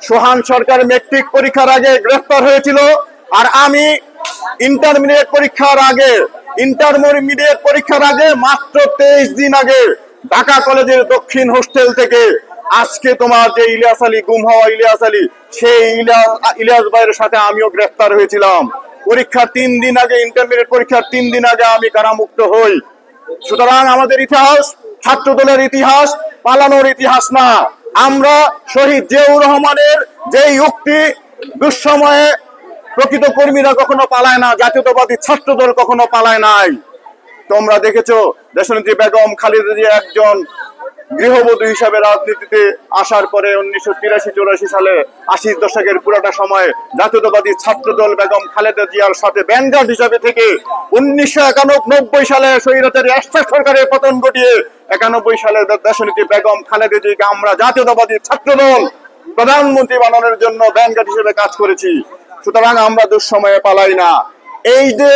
সোহান সরকার metric পরীক্ষার আগে গ্রেফতার হয়েছিল, আর আমি ইন্টারমিডিয়েট পরীক্ষার আগে মাত্র 23 দিন আগে ঢাকা কলেজের দক্ষিণ হোস্টেল থেকে আজকে তোমার যে ইলিয়াস আলী, গুম হওয়া ইলিয়াস আলী, সেই ইলিয়াস ভাইয়ের সাথে আমিও গ্রেফতার হয়েছিলাম। পরীক্ষার 3 দিন আগে, ইন্টারমিডিয়েট পরীক্ষার 3 দিন আগে আমি কারামুক্ত হই। সুতরাং আমাদের ইতিহাস ছাত্র দলের ইতিহাস, পালানোর ইতিহাস না। আমরা শহীদ জিয়াউর রহমানের যেই উক্তি, দুঃসময়ে প্রকৃত কর্মীরা কখনো পালায় না, জাতীয়তাবাদী ছাত্র দল কখনো পালায় নাই। তোমরা দেখেছো দেশনেত্রী বেগম খালেদা জিয়া একজন গৃহবধূ হিসাবে রাজনীতিতে আসার পরে 1983-84 সালে 80 দশকের পুরোটা সময় জাতীয়তাবাদী ছাত্র দল বেগম খালেদা জিয়ার সাথে ব্যানগার্ড হিসাবে থেকে 1991 সালে স্বৈরাচারী এরশাদ সরকারের পতন ঘটিয়ে 91 সালে দেশনেত্রী বেগম খালেদা জিয়াকে আমরা জাতীয়তাবাদী ছাত্র দল প্রধানমন্ত্রী বানানোর জন্য ব্যানগার্ড হিসেবে কাজ করেছি। সুতরাং আমরা দুঃসময়ে পালাই না। এই যে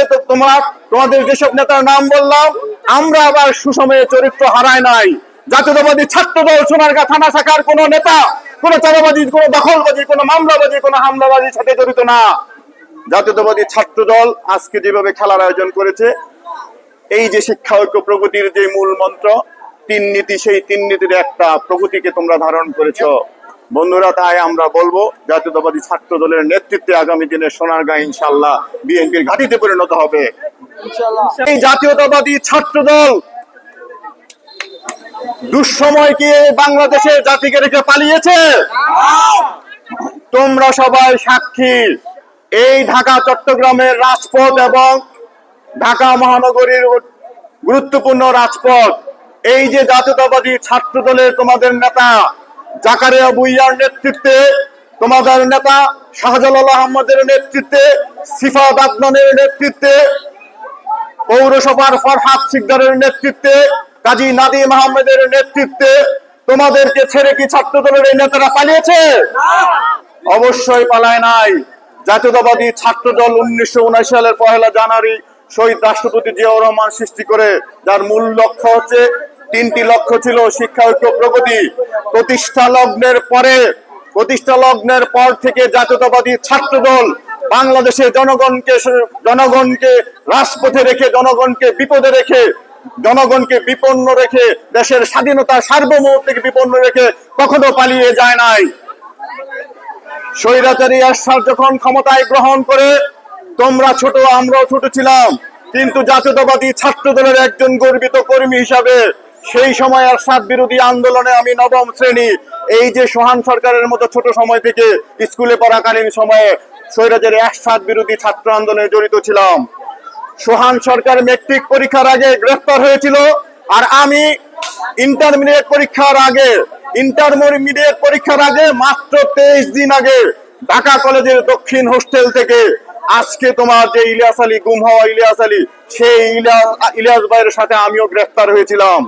তোমাদের যেসব নেতার নাম বললাম, আমরা আবার সুসময়ে চরিত্র হারায় নাই। জাতীয়তাবাদী ছাত্র দল সোনারগাঁ থানা শাখার কোন নেতা কোন চাঁদাবাজি, কোন দখলবাজি, কোন মামলাবাজি, কোন হামলাবাজির সাথে জড়িত না। জাতীয়তাবাদী ছাত্র দল আজকে যেভাবে খেলার আয়োজন করেছে, এই যে শিক্ষা ঐক্য প্রগতির যে মূল মন্ত্র 3 নীতি, সেই 3 নীতির একটা প্রগতিকে তোমরা ধারণ করেছো বন্ধুরা। তাই আমরা বলবো জাতীয়তাবাদী ছাত্র দলের নেতৃত্বে আগামী দিনে সোনারগাঁ ইনশাআল্লাহ বিএনপির ঘাঁটিতে পরিণত হবে। এই জাতীয়তাবাদী ছাত্র দল দুঃসময় কি বাংলাদেশের জাতিকে রেখে পালিয়েছে? তোমরা সবাই সাক্ষী। এই ঢাকা চট্টগ্রামের রাজপথ এবং ঢাকা মহানগরীর গুরুত্বপূর্ণ রাজপথ, এই যে জাতীয়তাবাদী ছাত্র দলের তোমাদের নেতা জাকারিয়া ভুঁইয়ার নেতৃত্বে, তোমাদের নেতা শাহজালাল আহমদের নেতৃত্বে, সিফাত আদনানের নেতৃত্বে, পৌরসভার ফরহাদ সিকদারের নেতৃত্বে, কাজী নাদিম আহমেদের নেতৃত্বে তোমাদেরকে ছেড়ে কি ছাত্র দলের এই নেতারা পালিয়েছে? অবশ্যই পালায় নাই। জাতীয়তাবাদী ছাত্র দল 1979 সালের 1 জানুয়ারি শহীদ রাষ্ট্রপতি জিয়াউর রহমান সৃষ্টি করে, যার মূল লক্ষ্য হচ্ছে 3টি লক্ষ্য ছিল: শিক্ষা ঐক্য প্রগতি। প্রতিষ্ঠা লগ্নের পর থেকে জাতীয়তাবাদী ছাত্র দল বাংলাদেশের জনগণকে রাজপথে রেখে, জনগণকে বিপদে রেখে, জনগণকে বিপন্ন রেখে, দেশের স্বাধীনতা সার্বভৌমত্বকে বিপন্ন রেখে কখনো পালিয়ে যায় নাই। স্বৈরাচারী এরশাদ যখন ক্ষমতায় গ্রহণ করে, তোমরা ছোট, আমরাও ছোট ছিলাম, কিন্তু জাতীয়তাবাদী ছাত্র দলের একজন গর্বিত কর্মী হিসাবে সেই সময় এরশাদ বিরোধী আন্দোলনে আমি 9ম শ্রেণী, এই যে সোহান সরকারের মতো ছোট সময় থেকে স্কুলে পড়াকালীন সময়ে স্বৈরাচারী এরশাদ বিরোধী ছাত্র আন্দোলনে জড়িত ছিলাম। সোহান সরকার মেট্রিক পরীক্ষার আগে গ্রেফতার হয়েছিল, আর আমি ইন্টারমিডিয়েট পরীক্ষার আগে মাত্র 23 দিন আগে ঢাকা কলেজের দক্ষিণ হোস্টেল থেকে আজকে তোমার যে ইলিয়াস আলী, গুম হওয়া ইলিয়াস আলী, সেই ইলিয়াস ভাইয়ের সাথে আমিও গ্রেফতার হয়েছিলাম।